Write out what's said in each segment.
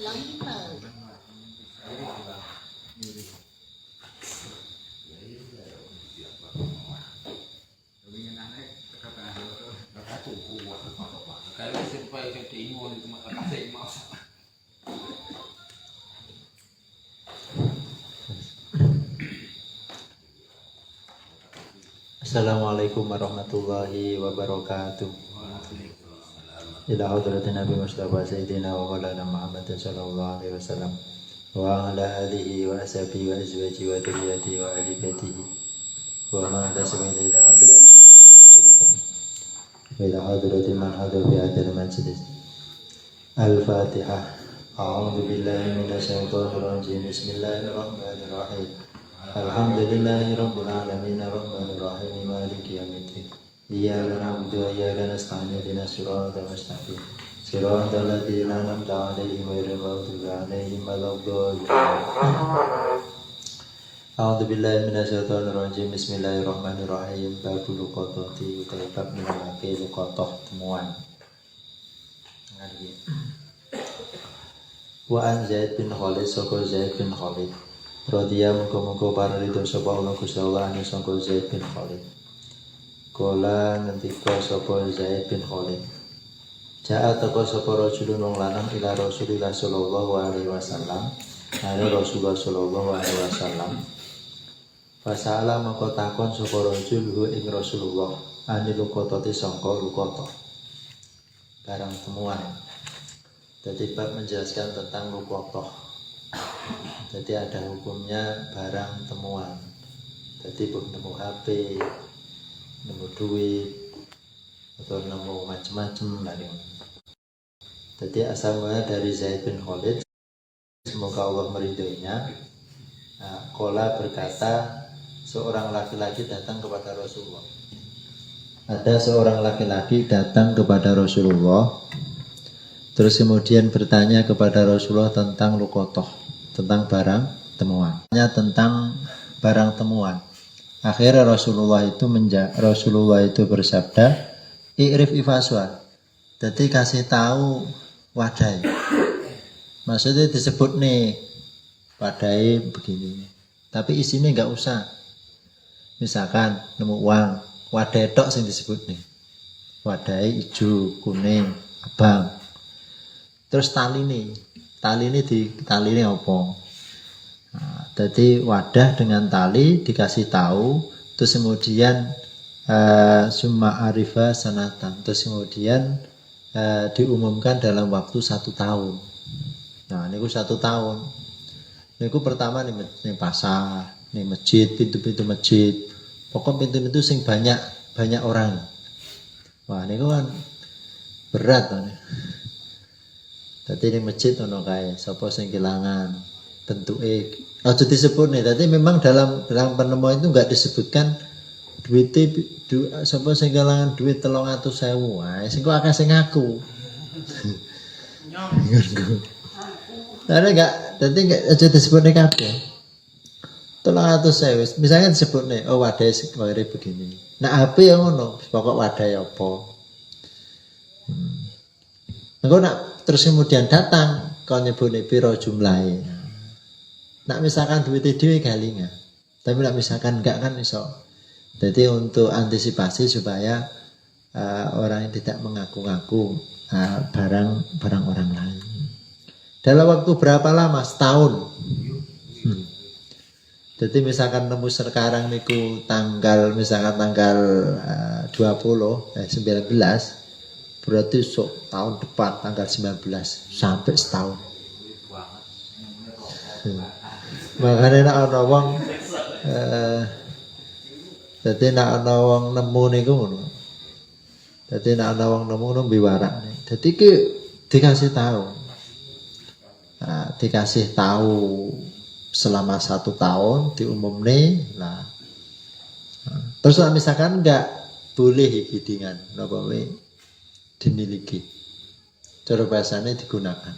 Assalamualaikum warahmatullahi wabarakatuh. Ila hadratin Nabi Mustafa Sayyidina wa Maulana Muhammadin sallallahu alaihi wasallam wa ala alihi wa ashabihi wa azwajihi wa dhurriyyatihi wa ahli baitihi wa man tasawwala ila hadratin ila hadratin man hadara fi hadal majlis. Al-Fatihah. A'udzu billahi minasy syaithanir rajim. Bismillahirrahmanirrahim. Alhamdulillahi rabbil alamin arrahmanir rahim maliki yaumiddin. Iyyaka na'budu wa iyyaka nasta'in ihdinas siratal mustaqim. Siratal ladzina an'amta 'alaihim ghairil maghdubi 'alaihim waladdallin. A'udzu billahi minasy syaithanir rajim. Bismillahirrahmanirrahim. Babul qadati utawi bab menerangake luqatah temuan. Wa an Zaid bin Khalid saka Zaid bin Khalid radhiyallahu muga-muga paridho sapa Allah Gusti Allah ane sangka Zaid bin Khalid. Kala ngendika sapa Zaid bin Khalid. Ja'a teko sapa rajulun wong lanang ila Rasulillah sallallahu alaihi wasallam. Are Rasulullah sallallahu alaihi wasallam. Fasala maka takon sapa rajul ing Rasulullah ane luqatati sangka luqatah. Barang temuan. Jadi bab menjelaskan tentang luqatah. Jadi ada hukumnya barang temuan. Jadi nemu HP, nemu duit, atau nemu macam-macam dari. Jadi asalnya dari Zaid bin Khalid, semoga Allah meridhoinya. Qala berkata, seorang laki-laki datang kepada Rasulullah. Ada seorang laki-laki datang kepada Rasulullah, terus kemudian bertanya kepada Rasulullah tentang luqatah, tentang barang temuan. Tentang barang temuan. Akhirnya Rasulullah itu bersabda, "I'rif ifaswa." Jadi kasih tahu wadai. Maksudnya disebut nih wadai begini. Tapi isinya enggak usah. Misalkan nemu uang, wadai tok sing disebut nih. Wadai hijau, kuning, abang. Terus tali ini apa? Nah, jadi wadah dengan tali dikasih tahu, terus kemudian summa arifa sanatan, terus kemudian diumumkan dalam waktu 1 tahun. Nah, ini 1 tahun. Ini pertama nih pasar, nih masjid, pintu-pintu masjid. Pokok pintu itu sing banyak orang. Wah, ini kan berat nih. Tadi ini masjid ono kae, sapa sing kelangan bentuke. Aja disebut nih. Tadi memang dalam penemuan itu enggak disebutkan sapa sing kelangan duit 300.000. Wah, sing kok akeh sing ngaku. Karena tadi enggak aja disebut nih kabeh. 300.000. Misalnya disebut nih, oh wadah kaya begini. Nah, HP ya ngono, pokok wadah apa. Engko nak terus kemudian datang kau nyebutnya piro jumlahnya. Nak misalkan duitnya dhewe galingan. Tapi nak misalkan enggak kan iso. Jadi untuk antisipasi supaya orang yang tidak mengaku-ngaku barang orang lain. Dalam waktu berapa lama? Setahun. Jadi misalkan nemu sekarang niku tanggal 19 berarti tahun depan tanggal 19 sampai setahun. Makanya nak ana wong dadi nak ana wong nemu niku ngono. Dadi nak ana wong nemu nembe warak. Dadi ki dikasih tahu. Nah, dikasih tahu selama 1 tahun diumumne. Nah. Terus misalkan enggak boleh bidingan napa dimiliki. Cara bahasanya digunakan.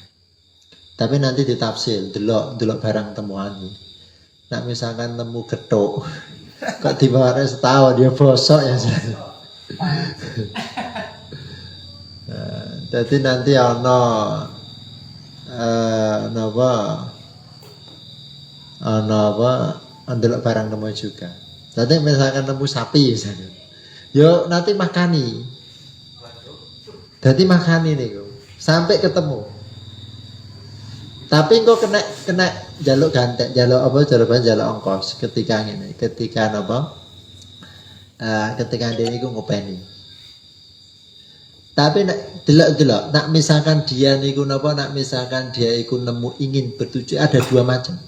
Tapi nanti ditafsir, delok barang temuan. Nah misalkan nemu gethuk, kok dibawa setahun dia bosok ya. Jadi nanti ana napa ndelok barang nemu juga. Nanti misalkan nemu sapi misalnya. Yo nanti makani. Jadi makani niku sampai ketemu. Tapi engko kena jaluk gantek, jaluk apa jaluk ongkos ketika ngene, ketika napa? Ketika dia niku ngopeni. Tapi nak delok-delok, nak misalkan dia niku napa, nak misalkan dia iku nemu ingin bertujuan ada dua macam.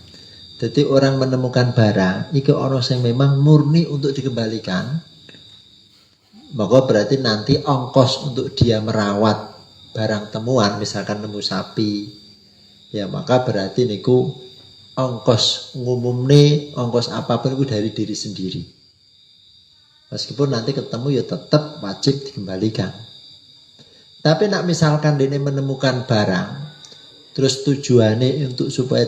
Jadi orang menemukan barang, itu orang yang memang murni untuk dikembalikan, maka berarti nanti ongkos untuk dia merawat barang temuan, misalkan nemu sapi, ya maka berarti niku ongkos ngumumne, ongkos apapun itu dari diri sendiri. Meskipun nanti ketemu ya tetap wajib dikembalikan. Tapi nak misalkan dia menemukan barang, terus tujuannya untuk supaya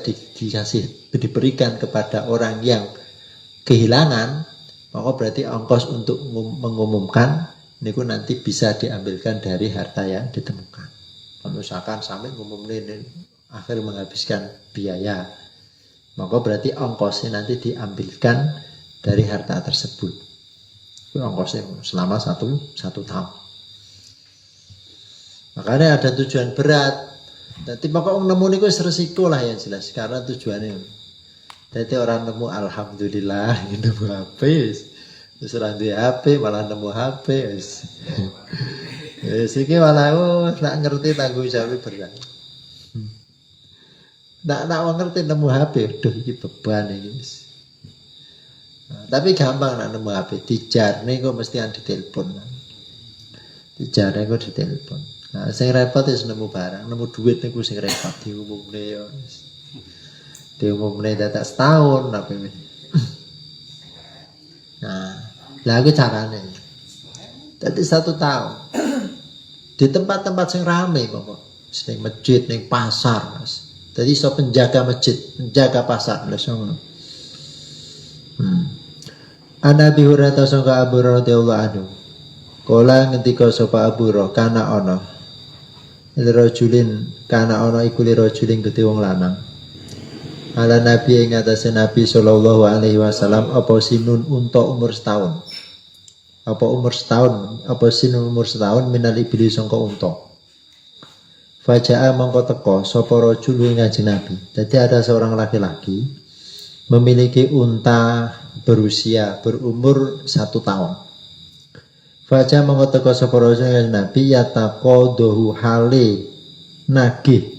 diberikan kepada orang yang kehilangan, maka berarti ongkos untuk mengumumkan niku nanti bisa diambilkan dari harta yang ditemukan. Misalkan sampai ngumumnya akhir menghabiskan biaya, maka berarti ongkosnya nanti diambilkan dari harta tersebut. Ongkosnya selama satu tahun. Makanya ada tujuan berat. Jadi pokok orang nemu niku resiko lah yang jelas karena tujuannya. Jadi orang nemu alhamdulillah nemu HP, terus orang di HP malah nemu HP, siki malah nak ngerti tanggung jawab berat. Nak ngerti nemu HP, aduh ini beban ini. Tapi gampang nak nemu HP, dijar nih kok mesti yang ditelepon. Dijar nih kok ditelepon. Nah, sing repot wis nemu barang, nemu duit niku sing repot diumumne ya. Diumumne dadak setahun apa ini. Nah, lagi carane. Jadi 1 tahun. Di tempat-tempat sing rame kok. Sing masjid, ning pasar, Mas. Jadi iso penjaga masjid, penjaga pasar, lha ngono. Ana Abi Hurairah sangka Abu radhiyallahu anhu. Kala ngendika sapa Abu kana ana lirajulin kana ana iku lirajulin gede wong lanang ala nabi ing atase nabi sallallahu alaihi wasallam apa sinun unta umur setahun apa sinun umur setahun minal iblis sangka unta fajaa mongko teko sapa rajul ing kanjeng nabi. Jadi ada seorang laki-laki memiliki unta berusia berumur 1 tahun. Fajar mengotoko sapa rasul Nabi yataqadahu hale nagih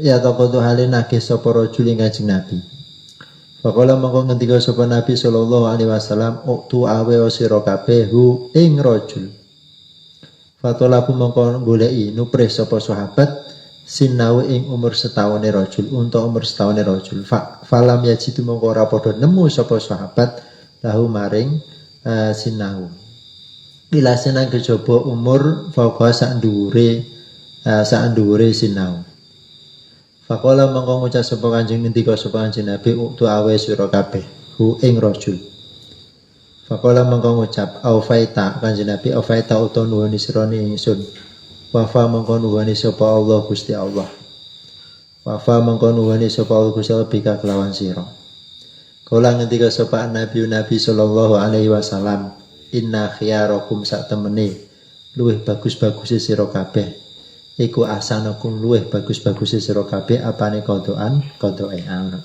yataqadahu hale nagih sapa rasul kanjeng Nabi. Faqala mongko ngendika sapa Nabi sallallahu alaihi wasallam uktu awe sira kabeh hu ing rajul. Fatolabu mongko goleki nupres sapa sahabat sinau ing umur setahune rajul, untuk umur setahune rajul. Falam yajidu mongko ora padha nemu sapa sahabat lahu maring sinau. Bila senang kejaba umur faqah sak dhuwure sinau. Faqala mongko ngucap sapa Kanjeng ngendika sapa Kanjeng Nabi uktu awe sira kabeh hu ing rajul. Faqala mongko ngucap aufaita Kanjeng Nabi aufaita utawa nuwuni sira ingsun. Wafa mongko nuwani sapa Allah Gusti Allah. Wafa mongko nuwani sapa Allah Gusti Allah bika kelawan sira. Kala ngendika sapa Nabi sallallahu alaihi wasallam, inna khiyarakum sak temene luwih bagus-baguse sira kabeh. Iku asanakum luwih bagus-baguse sira kabeh apane kodoke ana.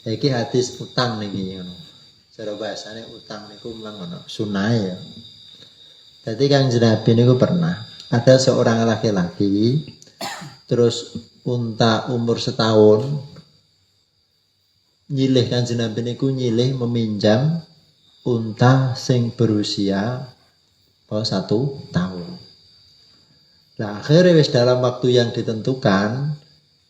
Iki hadis utang niki ngono. Cara bahasane utang niku ngono, sunah ya. Dadi Kanjeng Nabi niku pernah ada seorang laki-laki terus unta umur setahun nyilih Kanjeng Nabi niku nyilih meminjam unta sing berusia 1 tahun. Nah, akhirnya wis dalam waktu yang ditentukan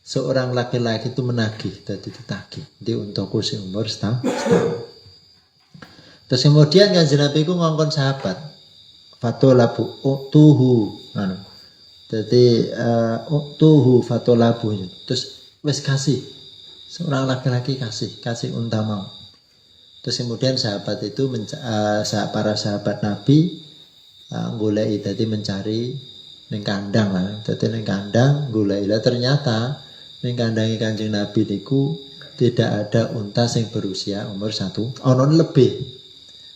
seorang laki-laki itu menagih, jadi ditagih di untaku sing umur setahun. Terus kemudian Kanjeng Nabi niku ngongkon sahabat fatolabu tuhu jadi tuhu fatolabu terus wes kasih seorang laki-laki kasih unta mau. Terus kemudian sahabat itu para sahabat Nabi goleki dadi mencari ning kandang lah. Dadi ning kandang goleki lah ternyata ning kandange Kanjeng Nabi niku tidak ada unta sing berusia umur 1 tahun lebih.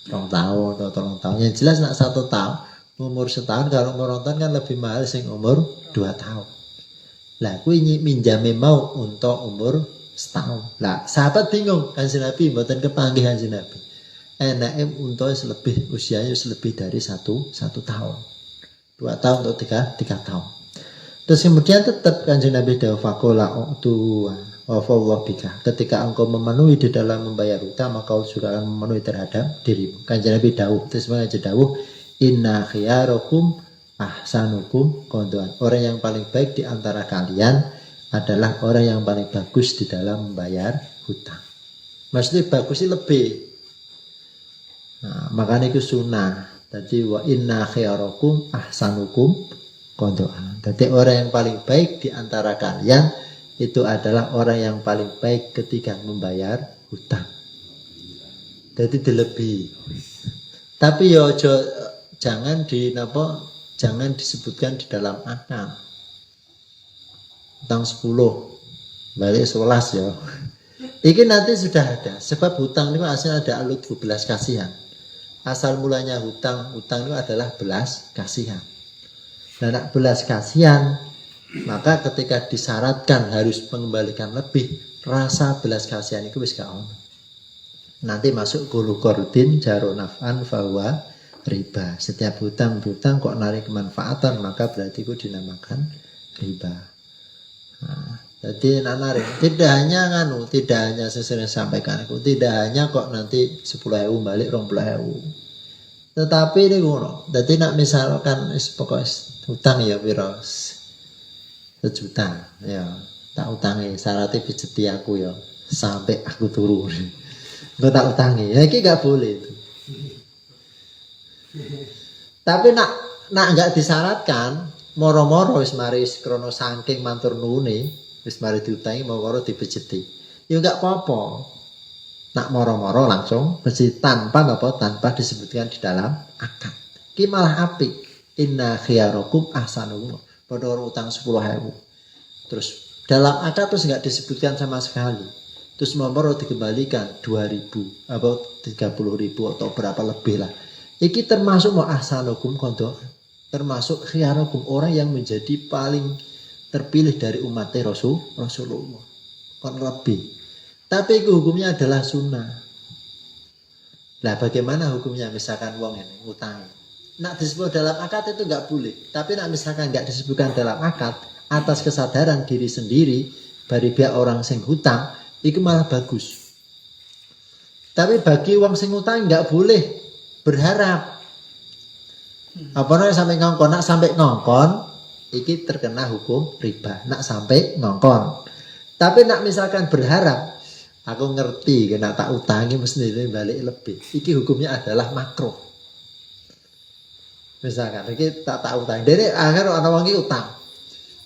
2 tahun atau 3 tahun. Yang jelas nak 1 tahun, umur setahun kalau umur 2 tahun kan lebih mahal sing umur 2 tahun. Lah kuwi minjame mau untuk umur setahun. Lah sahabat bingung, Kanjeng Nabi mboten kepanggih Kanjeng Nabi. Enake unta lebih usianya lebih dari 1 tahun. 2 tahun atau 3 tahun. Terus kemudian tetap Kanjeng Nabi dawuh faqala tu wa fallahu bika. Ketika engkau memenuhi di dalam membayar hutang maka juga akan memenuhi terhadap dirimu. Kanjeng Nabi dawuh, terus mengaji dawuh inna khiyarakum ahsanukum qadwan. Orang yang paling baik di antara kalian adalah orang yang paling bagus di dalam membayar hutang. Maksudnya bagusnya lebih. Nah, makanya itu sunnah. Jadi wa inna khiyarakum ahsanukum qadwan. Jadi orang yang paling baik di antara kalian itu adalah orang yang paling baik ketika membayar hutang. Jadi dilebih. Tapi ya jangan disebutkan di dalam akal. Hutang 10 balik 11 ya. Ini nanti sudah ada. Sebab hutang itu asalnya ada alut belas kasihan. Asal mulanya hutang itu adalah belas kasihan. Dan nak belas kasihan, maka ketika disyaratkan harus mengembalikan lebih, rasa belas kasihan itu wis gak ono. Nanti masuk qulu qardin jaru naf'an fahuwa riba. Setiap hutang kok narik kemanfaatan maka berarti itu dinamakan riba. Nah, jadi narik tidak hanya sesuai sampaikan aku, tidak hanya kok nanti 10.000 balik 20.000. Tetapi ini ngono. Jadi nak misalkan pokoknya hutang ya piro 1 juta ya tak utangi syaratnya pijeti aku ya sampai aku turu. Gue tak utangi. Ya ini gak boleh itu. Tapi nak enggak disyaratkan, moro-moro wis mari krono saking matur nuwune, wis mari diutangi moro dibejeti. Ya enggak apa-apa. Nak moro-moro langsung bejeti tanpa disebutkan di dalam akad. Ki malah apik. Inna khiyarakum ahsanukum. Padha utang 10.000. Terus dalam akad terus enggak disebutkan sama sekali. Terus moro dikembalikan 2.000 atau 30.000 atau berapa lebih lah. Iki termasuk ahsanukum kondo, termasuk khiyarakum orang yang menjadi paling terpilih dari umat Rasulullah. Kon lebih. Tapi hukumnya adalah sunnah. Nah bagaimana hukumnya misalkan wong ini utang? Nak disebut dalam akad itu enggak boleh. Tapi nak misalkan enggak disebutkan dalam akad atas kesadaran diri sendiri dari pihak orang sing hutang, itu malah bagus. Tapi bagi wong sing utang enggak boleh berharap. Apa namanya sampai ngongkon, nak sampai ngongkon, iki terkena hukum riba. Nak sampai ngongkon. Tapi nak misalkan berharap, aku ngerti, kena tak utangi mesti balik lebih. Iki hukumnya adalah makruh. Misalkan, iki tak utangi. Dari akhir orang wangi utang.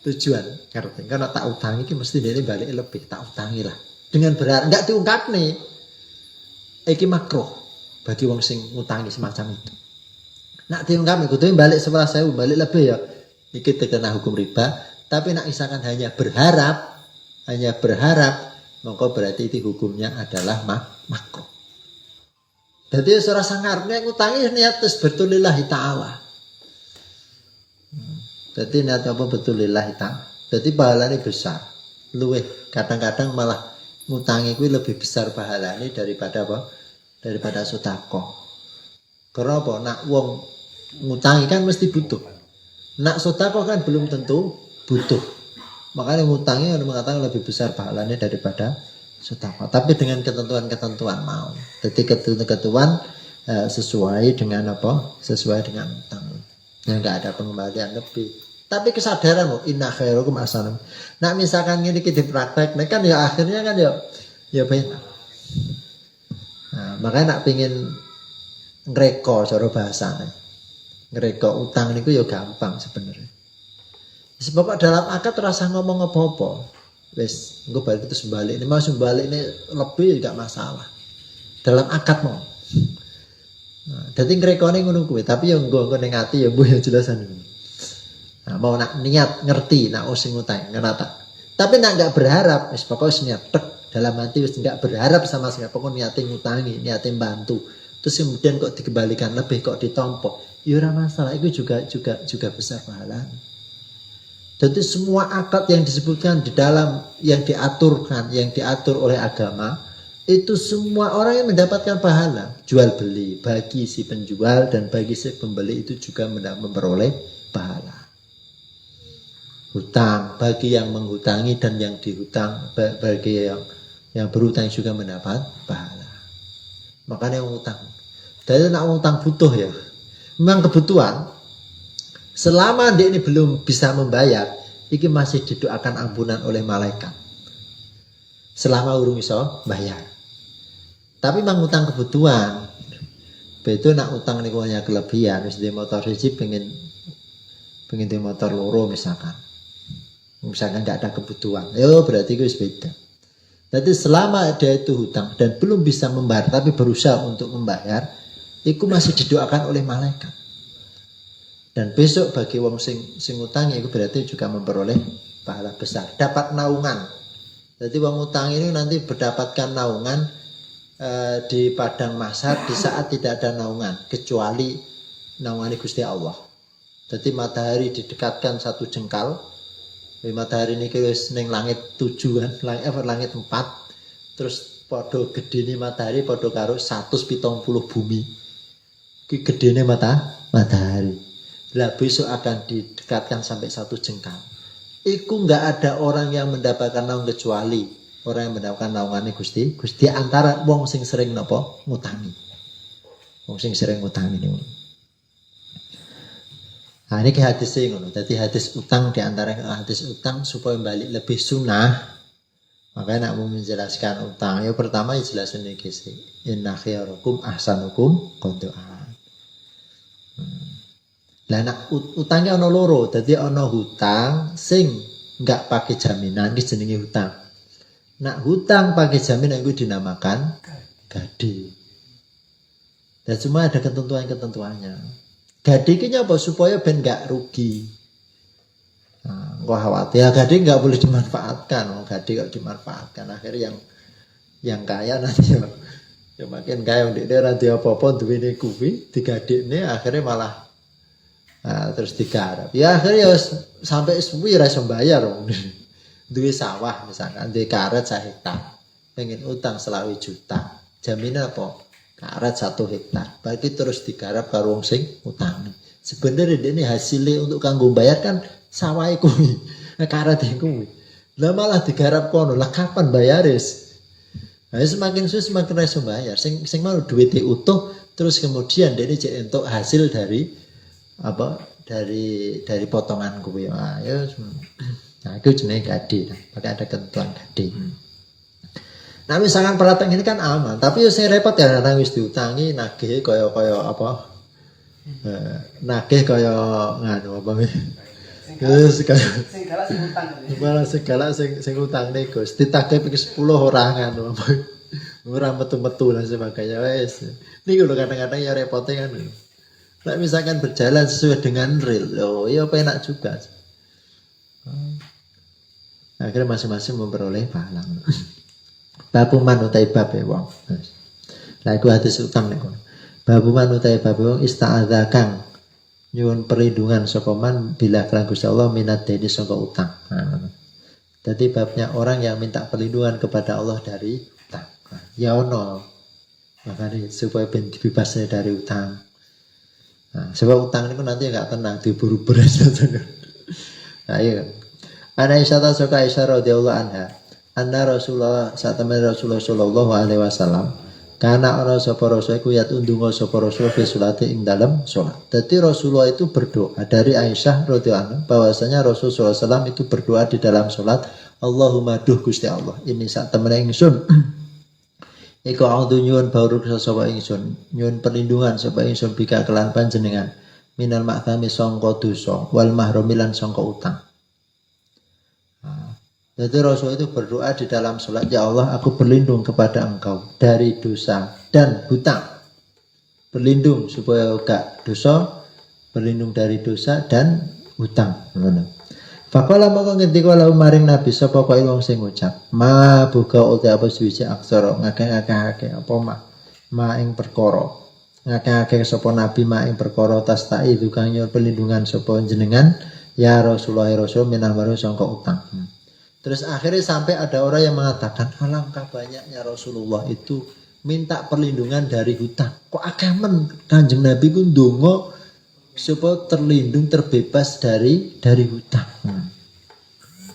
Tujuan, ngerti. Karena tak utangi, iki mesti dari balik lebih. Tak utangi lah. Dengan berharap, enggak diungkap nih. Iki makruh. Bagi wong sing ngutangi semacam itu. Nak diungkap kudu balik 11.000 balik lebih ya. Iki terkena hukum riba, tapi nak misalkan hanya berharap, maka berarti itu hukumnya adalah makruh. Jadi ora sangarepne ngutangi niat terus betulillahi taala. Jadi niat apa betulillahi taala. Jadi pahalanya besar. Luwih kadang-kadang malah ngutangi kuwi lebih besar pahalanya daripada apa? Daripada sedekah. Karena apa? Nak wong ngutangi kan mesti butuh. Nak sedekah kan belum tentu butuh. Makanya ngutangi mengatakan lebih besar pahalanya daripada sedekah. Tapi dengan ketentuan-ketentuan mau. Jadi ketentuan sesuai dengan apa? Sesuai dengan utang. Yang enggak ada pengembalian lebih. Tapi kesadaran inna khairukum ahsanukum. Nak misalkan ini kita praktek, kan ya akhirnya kan ya benar. Nah, makanya nak pingin ngreko cara bahasane. Ngreko utang niku ya gampang sebenarnya. Sebab dalam akad rasa ngomong apa-apa. Wis, engko balik terus balik. Ini mau balik ini lebih enggak masalah. Dalam akad mau. Dadi ngrekone ngono kuwi, tapi yo engko ning ati yo mbuh yo jelasan. Nah, mau nak niat ngerti nak sing utang ngenata. Tapi nak enggak berharap, wis pokoknya niat tek dalam hati wis enggak berharap sama sekali, pokoknya niate ngutangi, niate bantu. Terus kemudian kok dikembalikan lebih, kok ditompok. Ya ora masalah, itu juga besar pahala. Jadi semua akad yang disebutkan di dalam yang diatur oleh agama itu semua orang yang mendapatkan pahala. Jual beli bagi si penjual dan bagi si pembeli itu juga memperoleh pahala. Hutang bagi yang menghutangi dan yang dihutang, bagi yang berhutang juga mendapat pahala. Makanya utang. Jadi nak utang butuh ya. Memang kebutuhan. Selama dia ini belum bisa membayar, ini masih didoakan ampunan oleh malaikat. Selama urung iso bayar. Tapi memang utang kebutuhan. Betul nak utang ini punya kelebihan. Misalnya motor siji pengen di motor loro misalkan nggak ada kebutuhan, berarti itu beda. Jadi selama dia itu hutang dan belum bisa membayar tapi berusaha untuk membayar, itu masih didoakan oleh malaikat. Dan besok bagi wong sing utang itu berarti juga memperoleh pahala besar, dapat naungan. Jadi wong utang ini nanti mendapatkan naungan di padang mahsyar di saat tidak ada naungan kecuali naungan Gusti Allah. Jadi matahari didekatkan 1 jengkal. Matahari ini wis ning langit 7 kan, langit 4. Terus padha gedene matahari padha karo 170 bumi. Ki gedene matahari. Lah besok akan didekatkan sampai 1 jengkal. Iku enggak ada orang yang mendapatkan naungan kecuali orang yang mendapatkan naungannya Gusti antara wong sing sering napa ngutangi. Wong sing sering ngutangi niku. Nah ini hadis ngono. Jadi hadis utang diantara hadis utang supaya balik lebih sunnah. Makanya nak mau menjelaskan utang. Yang pertama jelasin ini sih. Inna khairukum ahsanukum qada'an. Lah nak utangnya ono loro. Jadi ono hutang sing enggak pakai jaminan iki jenenge hutang. Nak hutang pakai jaminan itu dinamakan gadi. Dan semua ada ketentuannya. Gadi ini apa? Supaya ben gak rugi. Nah, kok khawatir ya gadi gak boleh dimanfaatkan. Gadi kok dimanfaatkan akhirnya yang kaya nanti ya makin kaya di daerah dia apa-apa duwene kuwi digadikne akhirnya malah terus digarap. Ya akhirnya ya sampai suwi ra iso bayar wong. Duwe sawah misalkan duwe karet 1 hektar. Pengen utang 20 juta. Jaminan apa? Karet 1 hektar, berarti terus digarap karo wong sing utangi. Sebenarnya ini hasilnya untuk kanggo bayar kan sawahe kuwi, karet kuwi. Lah malah digarap kono, lah kapan bayaris? Nah, semakin suwe semakin ra iso bayar. Sing mau duwite utuh, terus kemudian dene cek entuk hasil dari apa? Dari potongan kuwi. Nah, itu jenenge gadi. Pakai ada ketentuan gadi. Nah misalkan pelatang ini kan aman, tapi saya repot ya kadang wis diutangi nagih kaya apa? Nagih kaya nganu apa nih? Segala sing utang nih Gus, ditagih ping 10 orang nganu apa? Ora metu-metu dan sebagainya wes. Niku lho kadang-kadang ya repotnya kan. Nah misalkan berjalan sesuai dengan real, ya enak juga. Akhirnya masing-masing memperoleh pahala. Babu manutai bab ya wong. Lah iku hadis utang nek kono. Babu manutai bab wong ista'adza kang nyuwun perlindungan sapa man bila kelan Gusti Allah minat dene saka utang. Jadi babnya orang yang minta perlindungan kepada Allah dari utang. Ya ono. Makanya supaya ben dibebasnya dari utang. Nah, sebab utang itu nanti enggak tenang diburu-buru. Nah, iya. Ana Aisyah saka Aisyah radhiyallahu anha. Anna Rasulullah satamane Rasulullah sallallahu alaihi wasallam karena ana sapa rasul iku yat undunga sapa rasul fi salate ing dalam salat. Dadi Rasulullah itu berdoa dari Aisyah radhiyallahu anha bahwasanya Rasulullah sallallahu itu berdoa di dalam salat, Allahumma duh Gusti Allah, ini sak temene ingsun. Iku audu nyuwun bauruk sapa ingsun, nyuwun perlindungan sapa ingsun bika kelan panjenengan minal ma'thami sangka dosa wal mahrumi lan sangka utang. Jadi Rasul itu berdoa di dalam sholat, ya Allah aku berlindung kepada engkau dari dosa dan hutang. berlindung supaya gak dosa, berlindung dari dosa dan hutang. Ngono. Faqala mongko ngendika lahu maring Nabi sapa kok wong sing ngucap, ma buka uta apa suwiji aksara ngakeh-akeh apa ma ing perkara. Ngakeh-akeh sapa Nabi ma ing perkara tastai kang nyuwun perlindungan sapa jenengan ya Rasulullah Rasul minahwaru sangka utang. Terus akhirnya sampai ada orang yang mengatakan alangkah banyaknya Rasulullah itu minta perlindungan dari hutang. Kok akeh men Kanjeng Nabi ku ndonga supaya terlindung terbebas dari hutang.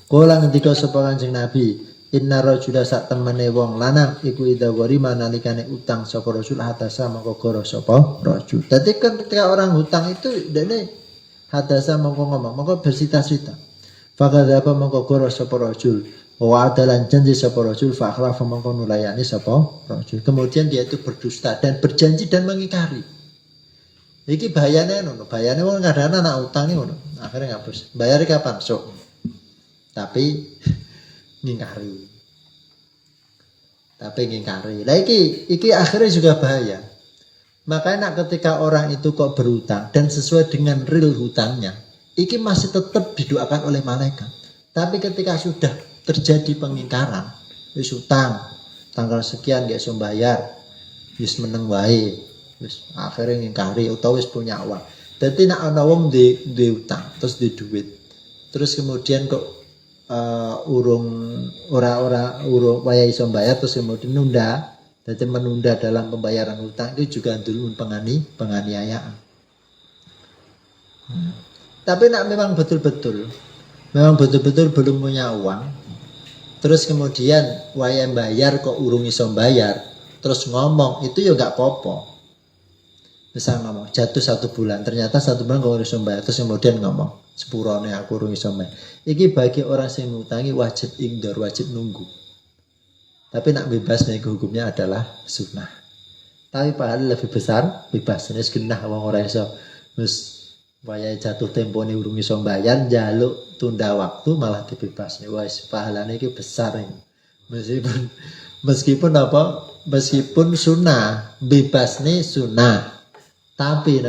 Kala ngendika sapa Kanjeng Nabi, inna rajula sak temene wong lanang iku idza warima nalikane utang sapa rasul hadasa mongko goro sapa rajul. Dadi ketika orang hutang itu dene hadasa mongko ngomong, mongko bersita-sita. Fakadzaba mongko goro sapa rajul. Wa adalan janji sapa rajul fa akhlafa mongko nulayani sapa rajul. Kemudian dia itu berdusta dan berjanji dan mengingkari. Iki bahayane ngono, bahayane wong kadang anak utang iki ngono. Akhire ngapus. Bayar kapan? Sok. Tapi ngingkari. Lah iki akhirnya juga bahaya. Makanya ketika orang itu kok berhutang dan sesuai dengan real hutangnya, iki masih tetap didoakan oleh malaikat. Tapi ketika sudah terjadi pengingkaran, wis utang tanggal sekian gak iso bayar, wis meneng wae, wis akhirnya ngingkari utawa wis punya uang. Dadi nek ana wong duwe utang, terus duwe duit. Terus kemudian kok urung waya iso bayar terus kemudian nunda. Dadi menunda dalam pembayaran hutang itu juga dulu penganiayaan. Tapi nak memang betul-betul belum punya uang, terus kemudian waya bayar kok urung iso bayar, terus ngomong itu ya gak apa-apa. Misal ngomong jatuh 1 bulan, ternyata 1 bulan kok iso bayar, terus kemudian ngomong sepurane aku urung iso bayar. Iki bagi orang sing ngutangi wajib ingdor, wajib nunggu. Tapi nak bebas nih hukumnya adalah sunnah. Tapi pahala lebih besar bebas. Ini genah wong ora iso wis wayahe jatuh tempone urung iso bayar njaluk tunda waktu malah dibebas. Wis pahalane iki besar nih. Meskipun sunnah, bebas nih sunnah. Tapi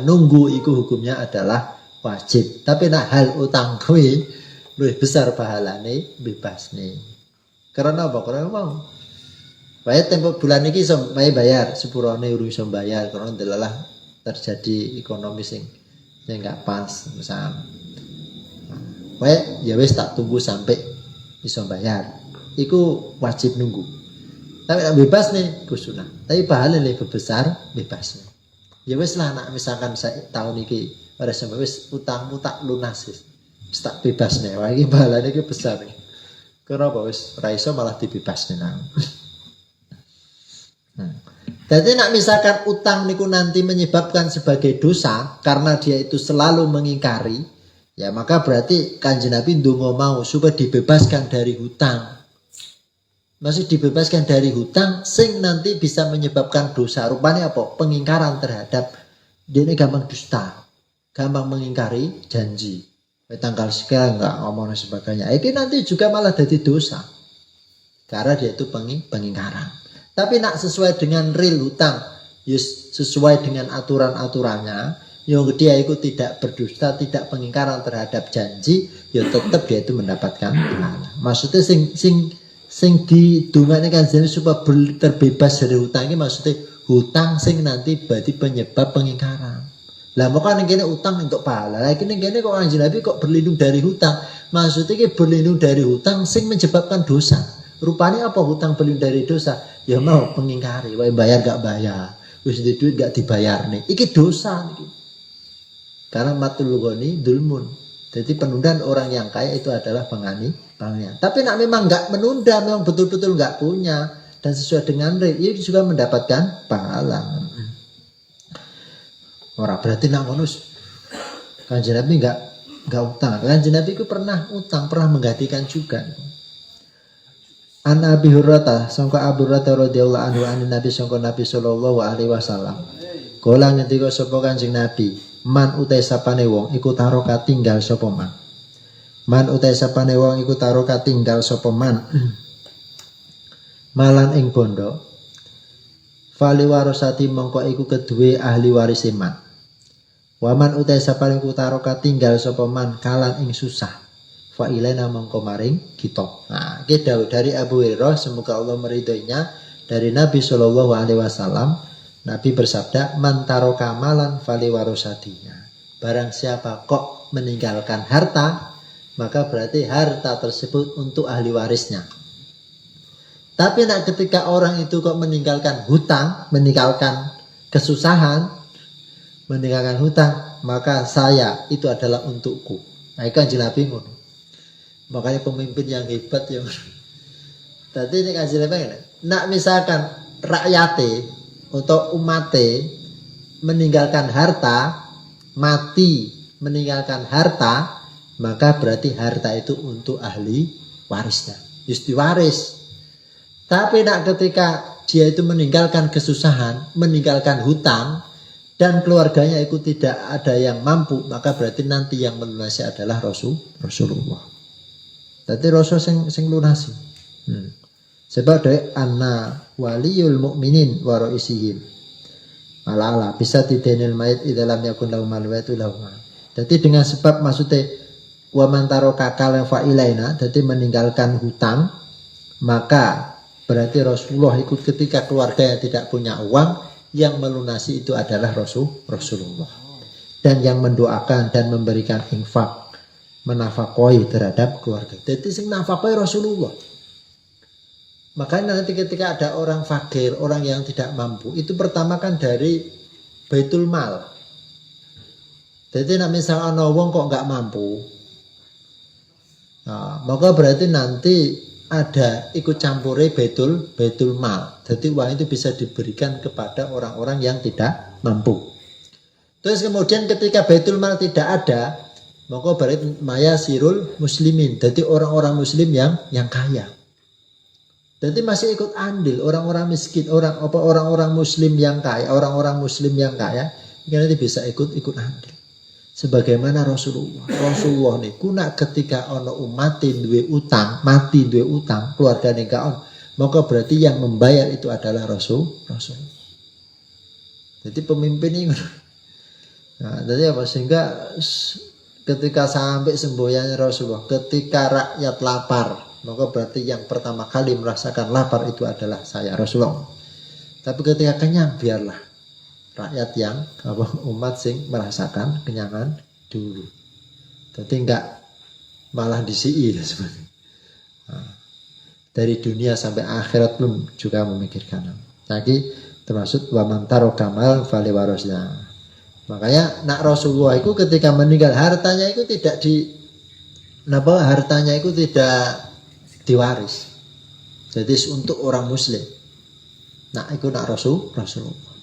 nunggu iku hukumnya adalah wajib. Tapi nak hal utang kuwi luwih besar pahalane bebas nih. Karena apa? Karena mau. Bayar tempo bulan ini iso bayar, sepurane urung iso bayar karena delalah terjadi ekonomi sing enggak pas misal. Wae ya wis tak tunggu sampai iso bayar. Iku wajib nunggu. Tapi nak bebas nih iku sunah. Tapi pahala lebih besar bebas nih. Ya wis lah nak misalkan saya tahun iki ora sampai wis utangmu tak lunas wis tak bebas nih. Wah iki pahalane iki besar nih. Kenapa wis ra iso malah dibebasne nang. Jadi nak misalkan utang niku nanti menyebabkan sebagai dosa karena dia itu selalu mengingkari, ya maka berarti Kanjeng Nabi ndonga mau supaya dibebaskan dari hutang. Masih dibebaskan dari hutang sing nanti bisa menyebabkan dosa. Rupanya apa? Pengingkaran terhadap dia ini gampang dusta, gampang mengingkari janji. Tanggal sekian enggak ngomong dan sebagainya. Ini nanti juga malah jadi dosa. Karena dia itu pengingkaran. Tapi nak sesuai dengan real hutang, sesuai dengan aturan-aturannya, yang dia itu tidak berdusta, tidak pengingkaran terhadap janji, ya tetap dia itu mendapatkan pahala. Maksudnya sing didungane kan supaya terbebas dari hutang ini maksudnya hutang sing nanti berarti penyebab pengingkaran. Lah maka ning kene utang untuk pahala. Lah iki ning kene kok Kanjeng Nabi kok berlindung dari hutang. Maksudnya iki berlindung dari hutang sing menyebabkan dosa. Rupanya apa hutang berlindung dari dosa? Ya mau pengingkari, wae bayar gak bayar. Wis duit gak dibayar nih. Iki dosa niki. Karena matul ghani dulmun. Jadi penundaan orang yang kaya itu adalah penganiayaan. Tapi nak memang gak menunda, memang betul-betul gak punya dan sesuai dengan real, ia juga mendapatkan pahala. Orang berarti nak bonus. Kanjeng Nabi enggak utang. Kanjeng Nabi itu pernah utang, pernah menggantikan juga. An Abi Hurairah, sangka Abu Hurairah radhiyallahu anhu an Nabi sangka Nabi sallallahu alaihi wasallam. Kala ngendika sapa Kanjeng Nabi, man utai sapane wong iku taroka tinggal sapa man. Man utai sapane wong iku taroka tinggal sapa man. Malan ing bondo. fali warosati mongko iku kedue ahli waris man. Waman utai saparing kutaroka tinggal sapa man kalan ing susah. Fa ilaina mongko maring kita. Nah, iki dawuh dari Abu Hurairah semoga Allah meridhoinya dari Nabi sallallahu alaihi wasallam. Nabi bersabda, "Man taroka malan fali warosatinya." Barang siapa kok meninggalkan harta, maka berarti harta tersebut untuk ahli warisnya. Tapi ketika orang itu kok meninggalkan hutang, meninggalkan kesusahan, meninggalkan hutang, maka saya itu adalah untukku. Nah, itu Kanjeng Nabi ngono. Makanya pemimpin yang hebat ya. Tadi ini Kanjeng Nabi ngene. Nak misalkan rakyate atau umate meninggalkan harta, mati meninggalkan harta, maka berarti harta itu untuk ahli warisnya. Just waris. Tapi ketika dia itu meninggalkan kesusahan, meninggalkan hutang, dan keluarganya itu tidak ada yang mampu, maka berarti nanti yang melunasi adalah Rasulullah. Jadi Rasul sing lunasi. Sebab dari anna waliyul mukminin wa raisihim. Ala bisa tidenil mayit idalam yakun lahu mal wa lahu. Jadi dengan sebab maksudnya wa man taraka kalan fa ilaina, jadi meninggalkan hutang, maka berarti Rasulullah ikut ketika keluarganya tidak punya uang, yang melunasi itu adalah Rasulullah. Dan yang mendoakan dan memberikan infak, menafakoi terhadap keluarga. Jadi sing nafakoi Rasulullah. Makanya nanti ketika ada orang fakir, orang yang tidak mampu, itu pertama kan dari Baitul Mal. Jadi misalnya ada wong kok nggak mampu, nah, maka berarti nanti ada ikut campure Baitul Mal. Jadi uang itu bisa diberikan kepada orang-orang yang tidak mampu. Terus kemudian ketika Baitul Mal tidak ada, maka berarti maya sirul muslimin. Jadi orang-orang muslim yang kaya. Jadi masih ikut andil orang-orang miskin, orang-orang muslim yang kaya, orang-orang muslim yang kaya, nanti bisa ikut andil. Sebagaimana Rasulullah niku nak ketika ono mati duwe utang, keluarga nikaon, maka berarti yang membayar itu adalah Rasul. Jadi pemimpin ini. Nah, jadi apa sehingga ketika sampai semboyannya Rasulullah, ketika rakyat lapar, maka berarti yang pertama kali merasakan lapar itu adalah saya Rasulullah. Tapi ketika kenyang biarlah rakyat yang umat sing merasakan kenyangan dulu. Jadi enggak malah disii sebenarnya. Nah, dari dunia sampai akhirat pun juga memikirkan. Jadi termasuk waman taroka mal fali warosnya. Makanya Rasulullah itu ketika meninggal hartanya itu tidak hartanya itu tidak diwaris. Jadi untuk orang muslim. Itu Rasulullah.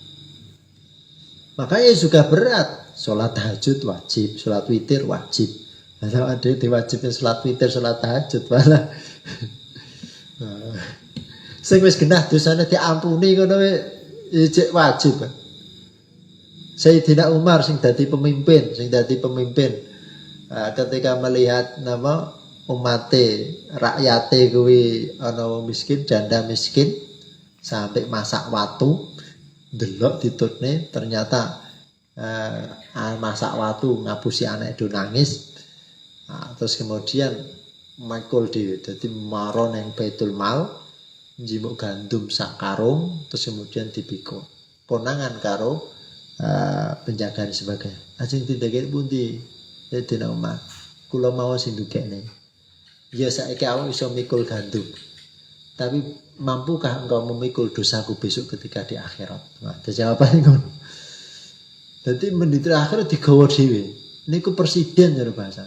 Makanya juga berat. Sholat tahajud wajib, sholat witir wajib. Kalau ada diwajibkan sholat witir, sholat tahajud malah. Sing wis genah dosane diampuni ngono ijek wajib. Sayyidina Umar sing dadi pemimpin. Ketika melihat umate, rakyate kuwi ana miskin, janda miskin sampai masak watu. Delok ditutne ternyata masak watu ngapusi anak itu nangis. Terus kemudian makul dhewe dadi maro nang Baitul Mal njimuk gandum sak karung, terus kemudian dipikul. Konangan karo penjagaan sebagai ajeng tindake pundi Sayyidina Umar. Kula mau sing ndukekne. Ya saiki awak iso mikul gandum. Tapi mampukah engkau memikul dosaku besok ketika di akhirat? Nah, jawabannya ngono. Jadi mendite akhirat digawa dhewe. Niku presiden jare bahasa.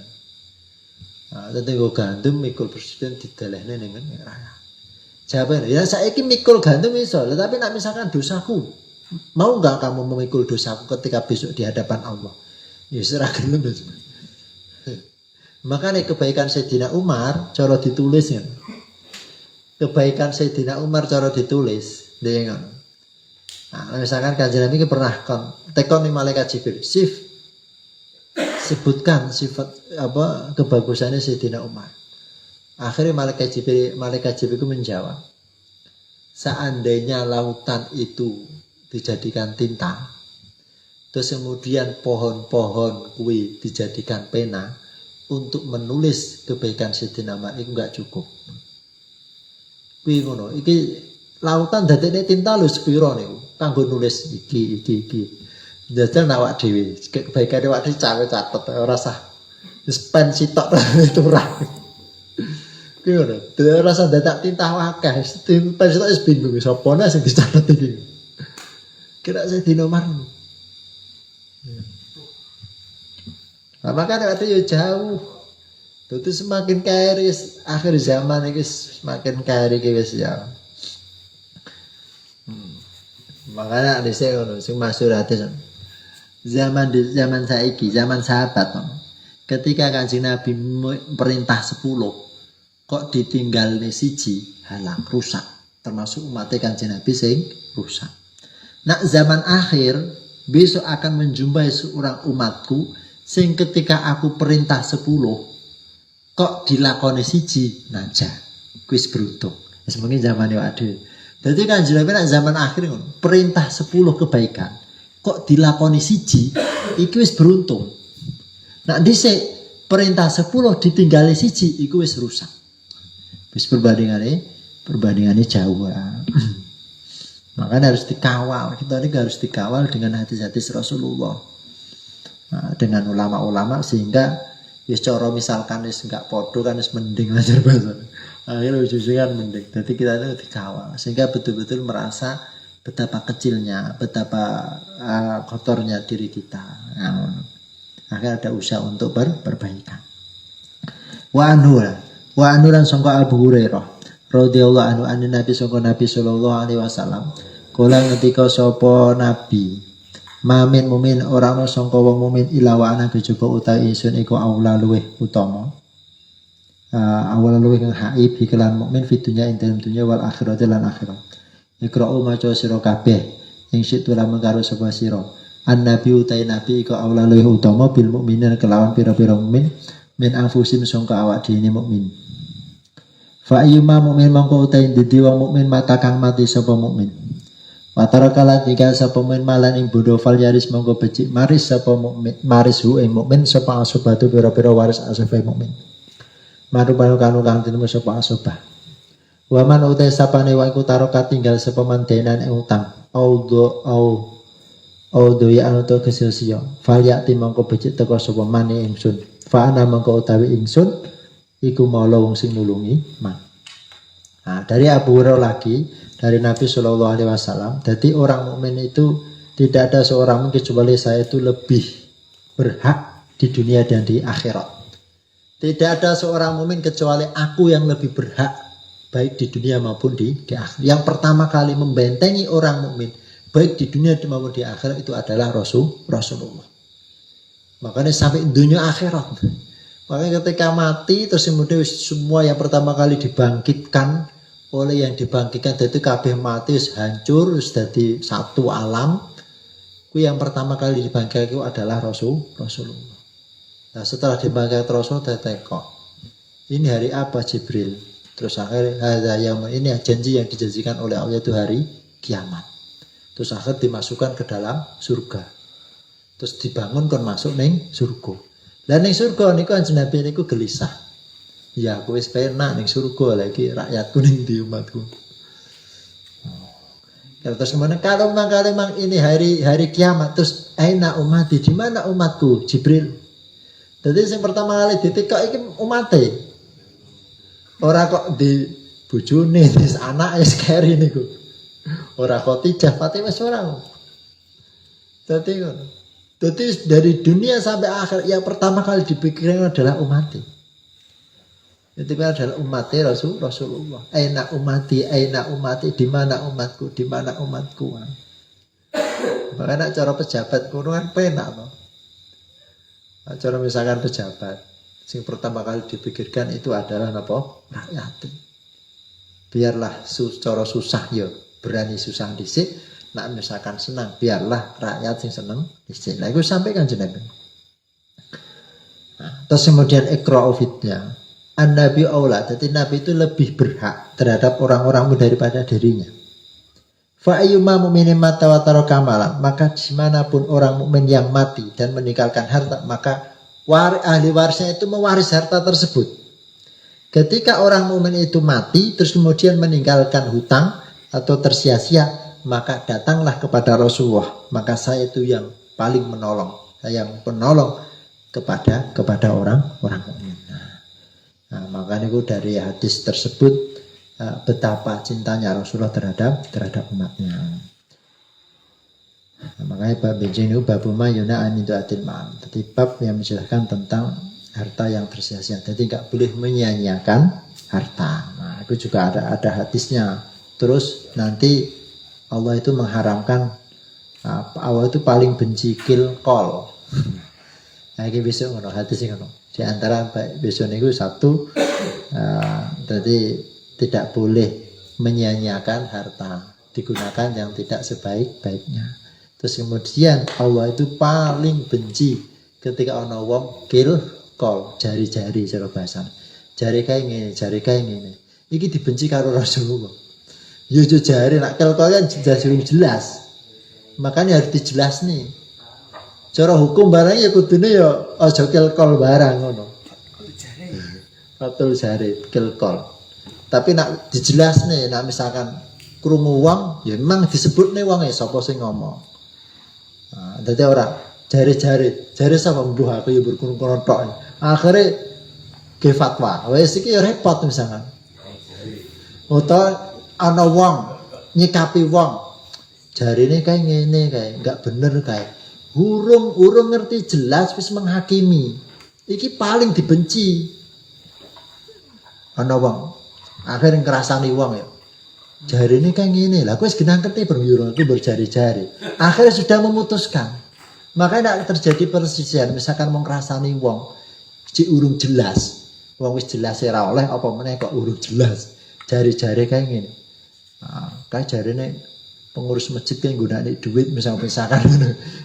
Nah, dadi nggo gandum mikul presiden didelehne ning raya. Jawabannya, ya saiki mikul gandum iso, tapi nak misalkan dosaku, mau enggak kamu memikul dosaku ketika besok di hadapan Allah? Ya serah gelem. Makanya kebaikan Sayyidina Umar cara ditulis ya. Kebaikan Sayyidina Umar cara ditulis dia ngono. Nah, misalkan Kanjeng Nabi pernah tekon ning malaikat Jibril, sebutkan sifat kebagusannya Sayyidina Umar. Akhirnya malaikat Jibril itu menjawab, seandainya lautan itu dijadikan tinta. Terus kemudian pohon-pohon kuwi dijadikan pena untuk menulis kebaikan Sayyidina Umar itu enggak cukup. Kuwi ngono, iki lautan dadekne tinta lho sepiro niku kanggo nulis iki. Dadi awak dhewe kebaikane awak dhewe catet ora usah wis pen sitok itu ora. Kuwi ngono, ora usah dadak tinta akeh, pen sitok wis bingung sapa nek sing dicatet iki. Kira Sayyidina Umar. Nah, makanya waktu itu jauh. Itu semakin kiri akhir zaman ini semakin kiri guys ya. Makanya ada saya ngono sing masyhur hadis. Zaman saiki, zaman sahabat. Ketika Kanjeng Nabi perintah 10 kok ditinggal siji, halang rusak. Termasuk umat Kanjeng Nabi sing rusak. Nah, zaman akhir besok akan menjumpai seorang umatku sing ketika aku perintah 10 kok dilakoni siji naja kuis beruntung. Semoga zaman yo adil. Jadi kan jenenge zaman akhir ngono, perintah 10 kebaikan kok dilakoni siji iki wis beruntung. Nah dhisik perintah 10 ditinggali siji iku wis rusak. Wis perbandingannya jauh lah. Makanya harus dikawal. Kita ini harus dikawal dengan hadis-hadis Rasulullah. Nah, dengan ulama-ulama sehingga ya cara misalkan wis enggak podo kan wis mending ajar bahasa. Akhirnya ujung-ujungnya kan mending. Jadi kita itu dikawal sehingga betul-betul merasa betapa kecilnya, betapa kotornya diri kita. Nah, akhirnya ada usaha untuk perbaikan. Wa anhu lan sangka Abu Hurairah radhiyallahu anhu an Nabi sallallahu alaihi wasallam kala ngendika sapa nabi mamin mumin ora ana sangka wong mumin ilawa ana kejaba utawi ingsun iku aula luweh utama awal luweh kang haib iklan mukmin fi dunya ing dalem dunya wal akhirat lan akhirat ikra'u maca sira kabeh ing situ lamun karo sapa sira an nabi utawi nabi iku aula luweh utama bil mukminin kelawan pira-pira mukmin min anfusim sangka awak dhewe mukmin. Fa ayyuma mukmin mangko utahe dadi wong mukmin mata kang mati sapa mukmin. Wa tarakala tiga sapa mukmin malan ing bodho fal yaris mangko becik maris sapa mukmin maris hu ing mukmin sapa asobatu pira-pira waris asobae mukmin. Marupanu kanu kang tinemu sapa asobah. Wa man utahe sapane wa iku taraka tinggal sapa mandenan ing utang. Audo ya anu to kesia-sia. Fal yati mangko becik teka sapa mane ingsun. Fa ana mangko utawi ingsun iku maula wong sing nulungi man. Nah, dari Abu Hurairah lagi dari Nabi Shallallahu Alaihi Wasallam. Jadi orang mukmin itu tidak ada seorang kecuali saya itu lebih berhak di dunia dan di akhirat. Tidak ada seorang mukmin kecuali aku yang lebih berhak baik di dunia maupun di akhirat. Yang pertama kali membentengi orang mukmin baik di dunia maupun di akhirat itu adalah Rasulullah. Makanya sampai dunia akhirat. Makanya ketika mati terus kemudian semua yang pertama kali dibangkitkan oleh yang dibangkitkan itu kabeh mati hancur jadi satu alam. Itu yang pertama kali dibangkitkan itu adalah Rasulullah. Nah setelah dibangkitkan Rasulullah teko. Ini hari apa Jibril? Terus akhirnya ini janji yang dijanjikan oleh Allah itu hari kiamat. Terus akhirnya dimasukkan ke dalam surga. Terus dibangun kon masuk neng surga. Lah ning surga niku Kanjeng Nabi niku gelisah. Ya aku wis penak ning surga lagi rakyatku ning di umatku. Terus kemudian kalau memang ini hari kiamat terus aina umati di mana umatku Jibril. Jadi yang pertama kali ditekok iki umate. Ora kok di bojone di anake sekeri niku. Ora Khadijah Fatimah seorang. Jadi dari dunia sampai akhir yang pertama kali dipikirkan adalah umat. Itu adalah umatnya Rasulullah. Aina umati, di mana umatku, di mana umatku. Makanya cara pejabat kuno kan penak no. Cara misalkan pejabat, yang pertama kali dipikirkan itu adalah apa? Rakyat. Biarlah cara susah ya, berani susah dhisik. Nak misalkan senang, biarlah rakyat yang senang istilah. Itu sampai kan jenengan. Nah, terus kemudian ikra'u fitnya. An-Nabi aula, jadi Nabi itu lebih berhak terhadap orang-orang daripada dirinya. Fa ayyuma mu'minin mata wa taraka malan, maka dimanapun orang mukmin yang mati dan meninggalkan harta, maka ahli warisnya itu mewaris harta tersebut. Ketika orang mukmin itu mati terus kemudian meninggalkan hutang atau tersia-sia, maka datanglah kepada Rasulullah, maka saya itu yang paling menolong, saya yang penolong kepada orang mukmin. Nah, makanya itu dari hadis tersebut betapa cintanya Rasulullah terhadap umatnya. Nah, makanya bab ini bab mayuna anidu atil ma'am. Jadi bab yang menjelaskan tentang harta yang tersia-sia. Jadi nggak boleh menyia-nyiakan harta. Nah, itu juga ada hadisnya. Terus nanti Allah itu mengharamkan, Allah itu paling benci kilkol. Nah, ini besok ngono hadisnya ngono. Di antara besok itu satu, jadi tidak boleh menyia-nyiakan harta, digunakan yang tidak sebaik-baiknya. Terus kemudian Allah itu paling benci ketika ana wong kilkol, jari-jari cara bahasa. Jari kae ngene. Iki dibenci karo Rasulullah. Ya jari nak kilkol kan jelas. Makanya harus dijelas nih. Cara hukum barang ya kudune ya aja kilkol barang ngono. Betul jari kilkol. Tapi nak dijelas nih, nak misalkan krungu wong, ya memang disebut nih wong sapa sing ngomong. Nah, dadi ora jari sapa mbuh aku ya berkurung-kurung tok. Akhire ge fatwa. Wis iki ya repot misalkan. Utawa ana wong nyikapi wong. Jarine kae ngene kae, enggak bener kae. Urung ngerti jelas wis menghakimi. Iki paling dibenci. Ana wong akhirnya ngerasani wong ya. Jari ini kayak gini lah. Aku segenang ngerti bermiurung itu berjari-jari. Akhirnya sudah memutuskan. Makanya tidak terjadi persisian. Misalkan mau ngerasani wong, si urung jelas. Wong wis jelas ya oleh apa meneh kok urung jelas. Jari-jari kayak gini. Nah, kayak jari ini pengurus masjid yang gunanya duit misalkan.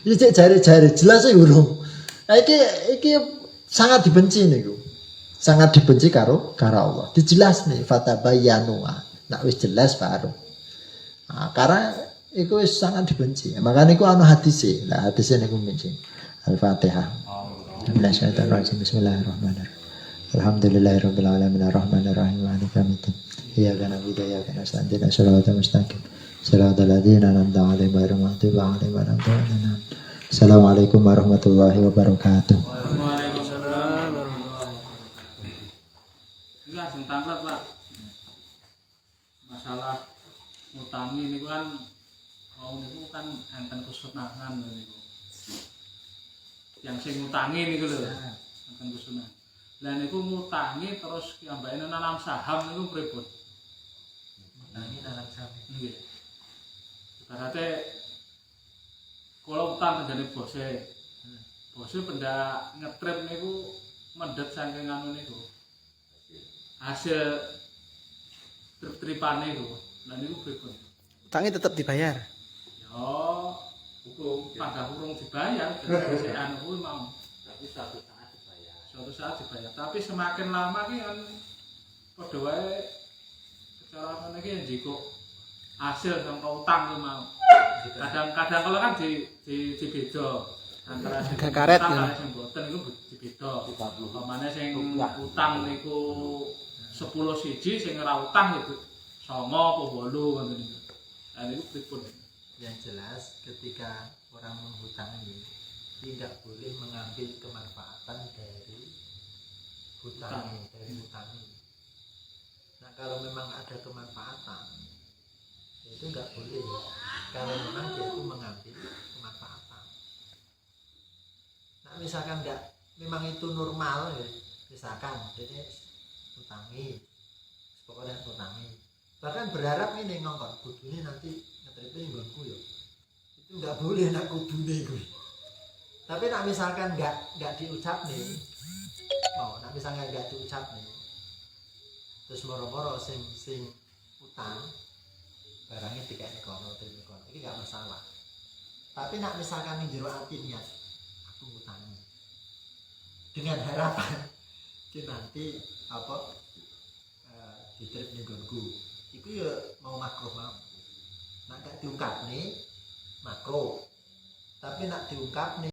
Ini jari-jari jelas ya urung. Nah, iki sangat dibenci nih. Sangat dibenci karo Allah. Dijelas nih fatabayyanu. Nak wis jelas baru. Nah, karena itu wis sangat dibenci. Makanya itu ana hadise. Lah hadise niku benci. Al-Fatihah. Bismillahirrahmanirrahim. Alhamdulillahirabbil alamin arrahmanir rahim maliki yaumiddin. Iyyaka na'budu wa iyyaka nasta'in ihdinas siratal mustaqim. Siratal ladzina an'amta 'alaihim ghairil maghdubi alaihim waladdallin. Assalamualaikum warahmatullahi wabarakatuh. Tangkat Pak, masalah ngutangi ini kan enten kesunatan niku. Yang sing ngutangi niku lho, enten kesunatan. Lah niku ngutangi terus kiambake nanam saham niku pripun? Ngutangi nanam saham. Nggih. Ibarate kula utang tenggene bose. Bose pendak ngetrip niku mendhet saking anu niku. Hasil trip-tripane itu, nah ini berikut. Utangnya tetap dibayar. Ya, hukum pada kurung dibayar, jadi anu mau. Tapi suatu saat dibayar. Suatu saat dibayar. Tapi semakin lama kan, pada wae cara mana yang jiko hasil sama utang itu mau. Kadang-kadang kalau kan di beda antara sing karet utang karo sing boten itu dibeda. Pamane sing utang niku 10 siji sing ora utang itu 9 apa 8 ngoten niku. Lah niku pripun? Yang jelas ketika orang menghutangi tidak boleh mengambil kemanfaatan dari hutangi, dari hutangi. Nah kalau memang ada kemanfaatan itu enggak boleh. Kalau memang dia itu mengambil kemanfaatan. Nah misalkan enggak, memang itu normal ya. Misalkan jadi hutangi, pokoknya hutangi. Bahkan berharap ini ngongkon kudune nanti ngetripe nggonku ya. Itu enggak boleh nak kudune kuwi. Tapi nak misalkan enggak diucap nih. Oh, nak misalnya enggak diucap nih. Terus moro-moro sing utang barangnya dikene kono trime kono. Iki enggak masalah. Tapi nak misalkan ning jero ati niat aku ngutangi. Dengan harapan ki nanti apa ditrip ning nggonku. Iku ya mau makruh mau. Nak gak diungkap nih makro. Tapi nak diungkap nih